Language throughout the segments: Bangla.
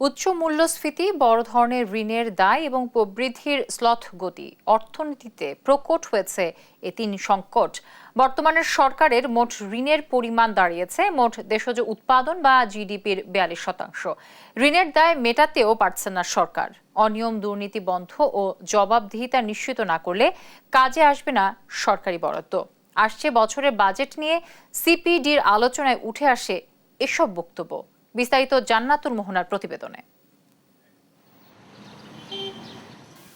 উচ্চ মূল্যস্ফীতি, বড় ধরনের ঋণের দায় এবং প্রবৃদ্ধির শ্লথ গতি অর্থনীতিতে প্রকট হয়েছে এ তিন সংকট। বর্তমানের সরকারের মোট ঋণের পরিমাণ দাঁড়িয়েছে মোট দেশজ উৎপাদন বা জিডিপির 42%। ঋণের দায় মেটাতেও পারছে না সরকার। অনিয়ম, দুর্নীতি বন্ধ ও জবাবদিহিতা নিশ্চিত না করলে কাজে আসবে না সরকারি বরাদ্দ। আসছে বছরের বাজেট নিয়ে সিপিডির আলোচনায় উঠে আসে এসব বক্তব্য। বিস্তারিত জান্নাতুল মোহনার প্রতিবেদনে।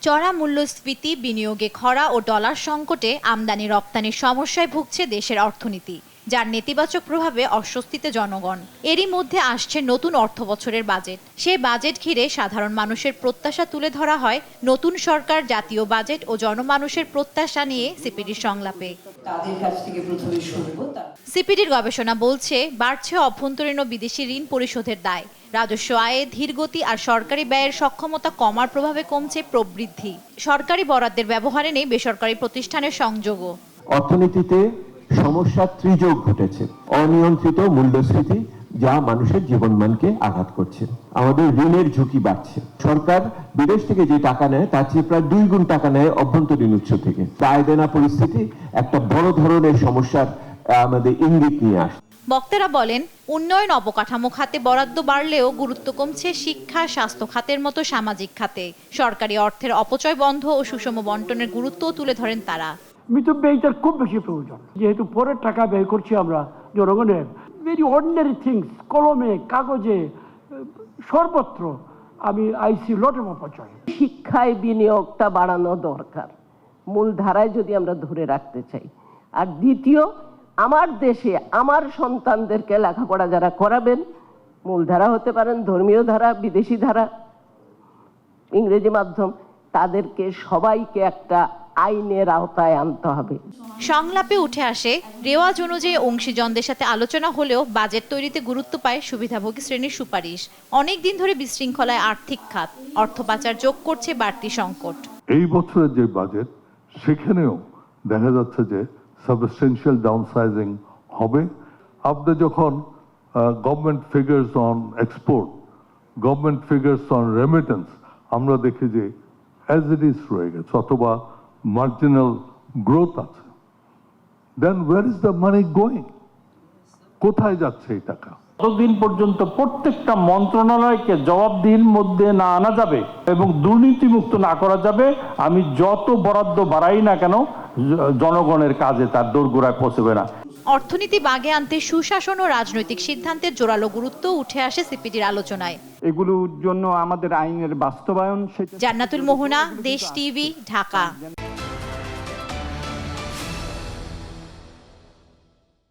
চড়া মূল্যস্ফীতি, বিনিয়োগে খরা ও ডলার সংকটে আমদানি রপ্তানির সমস্যায় ভুগছে দেশের অর্থনীতি, যার নেতিবাচক প্রভাবে অস্বস্তিতে জনগণ। এরই মধ্যে আসছে নতুন অর্থবছরের বাজেট। সেই বাজেট ঘিরে সাধারণ মানুষের প্রত্যাশা তুলে ধরা হয় নতুন সরকার, জাতীয় বাজেট ও জনমানুষের প্রত্যাশা নিয়ে সিপিডির সংলাপে। সিপিডির গবেষণা বলছে, বাড়ছে অভ্যন্তরীণ ও বিদেশি ঋণ পরিশোধের দায়, রাজস্ব আয়ে ধীরগতি আর সরকারি ব্যয়ের সক্ষমতা কমার প্রভাবে কমছে প্রবৃদ্ধি। সরকারি বরাদ্দের ব্যবহারে নেই বেসরকারি প্রতিষ্ঠানের সংযোগও। অর্থনীতিতে সমস্যা ত্রিযোগ ঘটেছে। অনিয়ন্ত্রিত মূল্যস্ফীতি, যা মানুষের জীবনমানকে আঘাত করছে। আমাদের ঋণের ঝুঁকি বাড়ছে। সরকার বিদেশ থেকে যে টাকা নেয় তার চেয়ে প্রায় 2 গুণ টাকা নেয় অভ্যন্তরীণ উৎস থেকে। দায় দেনা পরিস্থিতি একটা বড় ধরনের সমস্যার আমাদের ইঙ্গিত নিয়ে আসছে। বক্তারা বলেন, উন্নয়ন অবকাঠামো খাতে বরাদ্দ বাড়লেও গুরুত্ব কমছে শিক্ষা, স্বাস্থ্য খাতের মতো সামাজিক খাতে। সরকারি অর্থের অপচয় বন্ধ ও সুষম বন্টনের গুরুত্বও তুলে ধরেন তারা। মিতব্যয়িতার ব্যয়টার খুব বেশি প্রয়োজন, যেহেতু পরের টাকা ব্যয় করছি আমরা জনগণের। ভেরি অর্ডিনারি থিংস, কলমে, কাগজে, সর্বত্র আমি আইসি লট অফ অপচয়। শিক্ষায় বিনিয়োগটা বাড়ানো দরকার, মূলধারায় যদি আমরা ধরে রাখতে চাই। আর দ্বিতীয়, আমার দেশে আমার সন্তানদেরকে লেখাপড়া যারা করাবেন, মূলধারা হতে পারেন, ধর্মীয় ধারা, বিদেশি ধারা, ইংরেজি মাধ্যম, তাদেরকে সবাইকে একটা আইনের আওতায় আনতে হবে। সংলাপে উঠে আসে, রেওয়াজ অনুযায়ী অংশীজনদের সাথে আলোচনা হলেও বাজেট তৈরিতে গুরুত্ব পায় সুবিধাভোগী শ্রেণীর সুপারিশ। অনেক দিন ধরে বিশৃঙ্খলায় আর্থিক খাত, অর্থ পাচার যোগ করছে বাড়তি সংকট। এই বছরের যে বাজেট, সেখানেও দেখা যাচ্ছে যে সাবস্টেনশিয়াল ডাউনসাইজিং হবে। আপনি যখন government figures on export, government figures on remittance, আমরা দেখি যে অ্যাজ ইট ইজ রয়ে গেছে অথবা মার্জিনাল গ্রোথ আছে। Then where is the money going? কোথায় যাচ্ছে এই টাকা? ততদিন পর্যন্ত প্রত্যেকটা মন্ত্রণালয়কে জবাবদিহির মধ্যে না আনা যাবে এবং দুর্নীতিমুক্ত না করা যাবে, আমি যত বরাদ্দ বাড়াই না কেন, জনগণের কাজে তার দোরগোড়ায় পৌঁছবে না। অর্থনীতি বাগে আনতে সুশাসন ও রাজনৈতিক সিদ্ধান্তের জোরালো গুরুত্ব উঠে আসে সিপিডির আলোচনায়। এগুলোর জন্য আমাদের আইনের বাস্তবায়ন। জান্নাতুল মোহনা, দেশ টিভি, ঢাকা।